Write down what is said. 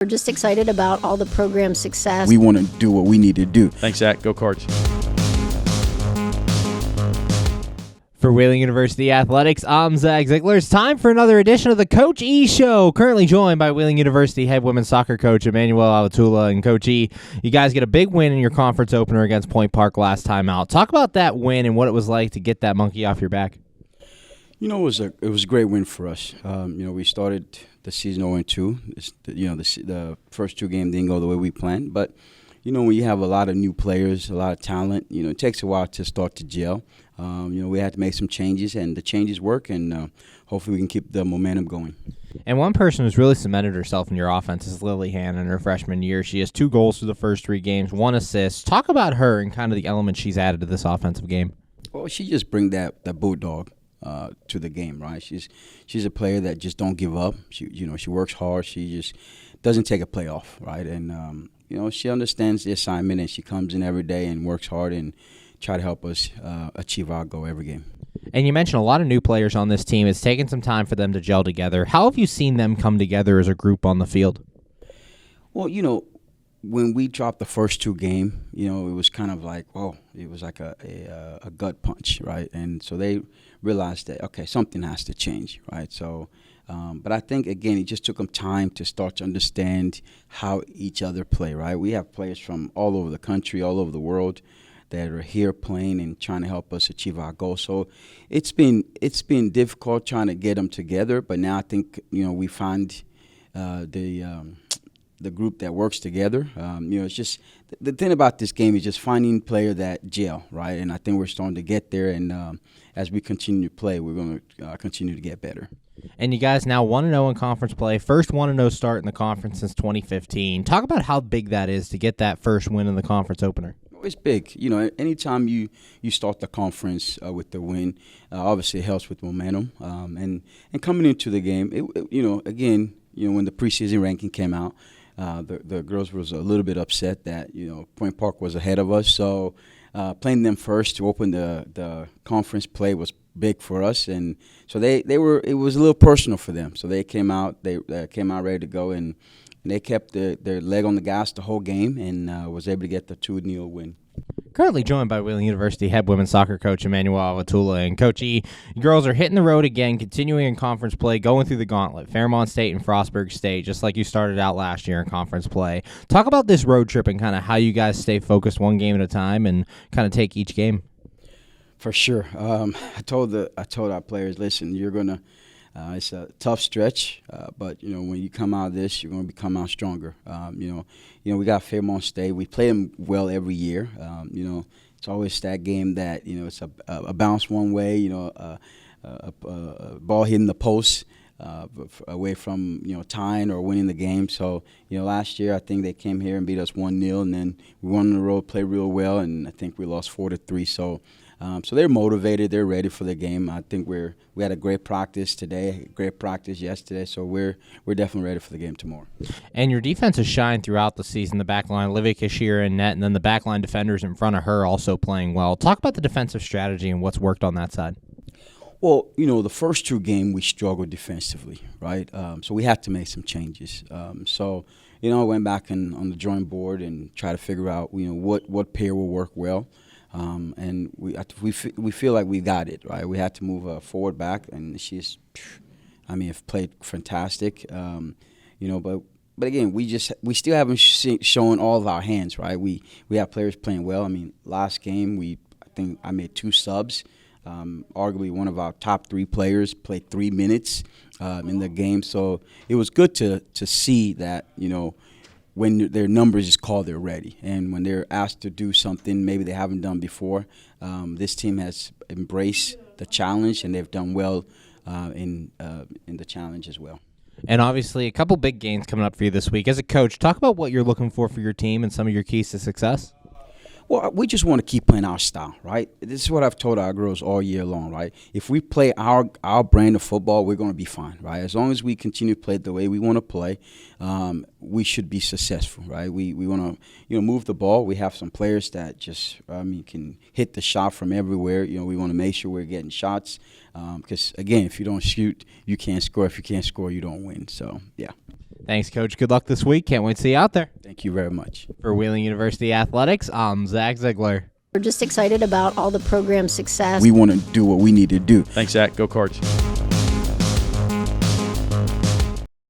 We're just excited about all the program success. We want to do what we need to do. Thanks, Zach. Go Cards. For Wheeling University Athletics, I'm Zach Ziegler. It's time for another edition of the Coach E Show. Currently joined by Wheeling University head women's soccer coach Emmanuel Avatula. And Coach E, you guys get a big win in your conference opener against Point Park last time out. Talk about that win and what it was like to get that monkey off your back. You know, it was a great win for us. We started the season 0-2. The first two games didn't go the way we planned, but when you have a lot of new players, a lot of talent, it takes a while to start to gel. We had to make some changes, and the changes work, and hopefully we can keep the momentum going. And one person who's really cemented herself in your offense is Lily Hand in her freshman year. She has 2 goals through the first 3 games, 1 assist. Talk about her and kind of the elements she's added to this offensive game. Well, she just brings that bulldog to the game, right? She's a player that just don't give up. She works hard. She just doesn't take a play off, right? And she understands the assignment, and she comes in every day and works hard and try to help us achieve our goal every game. And you mentioned a lot of new players on this team. It's taken some time for them to gel together. How have you seen them come together as a group on the field? Well, when we dropped the first 2 games, it was kind of like, it was like a gut punch, right? And so they realized that, okay, something has to change, right? So, but I think, again, it just took them time to start to understand how each other play, right? We have players from all over the country, all over the world that are here playing and trying to help us achieve our goals. So it's been difficult trying to get them together, but now I think, we find the group that works together. It's just the thing about this game is just finding player that gel, right? And I think we're starting to get there. And as we continue to play, we're going to continue to get better. And you guys now 1-0 in conference play. First 1-0 start in the conference since 2015. Talk about how big that is to get that first win in the conference opener. It's big. Anytime you start the conference with the win, obviously it helps with momentum. And coming into the game, when the preseason ranking came out, the girls was a little bit upset that Point Park was ahead of us. So playing them first to open the conference play was big for us, and so it was a little personal for them. So they came out ready to go, and they kept their leg on the gas the whole game and was able to get the 2-0 win. Currently joined by Wheeling University head women's soccer coach Emmanuel Avatula. And Coach E, girls are hitting the road again, continuing in conference play, going through the gauntlet, Fairmont State and Frostburg State, just like you started out last year in conference play. Talk about this road trip and kind of how you guys stay focused one game at a time and kind of take each game. For sure. I told our players, listen, you're gonna. It's a tough stretch, but when you come out of this, you're going to come out stronger. We got Fairmont State. We play them well every year. It's always that game that it's a bounce one way. A ball hitting the post away from tying or winning the game. So last year I think they came here and beat us 1-0, and then we won on the road, played real well, and I think we lost 4-3. So they're motivated. They're ready for the game. I think we had a great practice today, great practice yesterday. So we're definitely ready for the game tomorrow. And your defense has shined throughout the season. The back line, Olivia Kashira in net, and then the back line defenders in front of her also playing well. Talk about the defensive strategy and what's worked on that side. Well, the first 2 games we struggled defensively, right? So we had to make some changes. I went back on the drawing board and tried to figure out, what pair will work well. And we feel like we got it, right? We had to move forward back, and she's, have played fantastic. But again, we still haven't shown all of our hands, right? We have players playing well. Last game I think I made 2 subs. Arguably one of our top 3 players played 3 minutes in the game, so it was good to see that when their numbers is called, they're ready. And when they're asked to do something maybe they haven't done before, this team has embraced the challenge, and they've done well in the challenge as well. And obviously a couple big games coming up for you this week. As a coach, talk about what you're looking for your team and some of your keys to success. Well, we just want to keep playing our style, right? This is what I've told our girls all year long, right? If we play our brand of football, we're going to be fine, right? As long as we continue to play the way we want to play, we should be successful, right? We want to, move the ball. We have some players that just, can hit the shot from everywhere. We want to make sure we're getting shots because, again, if you don't shoot, you can't score. If you can't score, you don't win. So, yeah. Thanks, Coach. Good luck this week. Can't wait to see you out there. Thank you very much. For Wheeling University Athletics, I'm Zach Ziegler. We're just excited about all the program success. We want to do what we need to do. Thanks, Zach. Go Cards.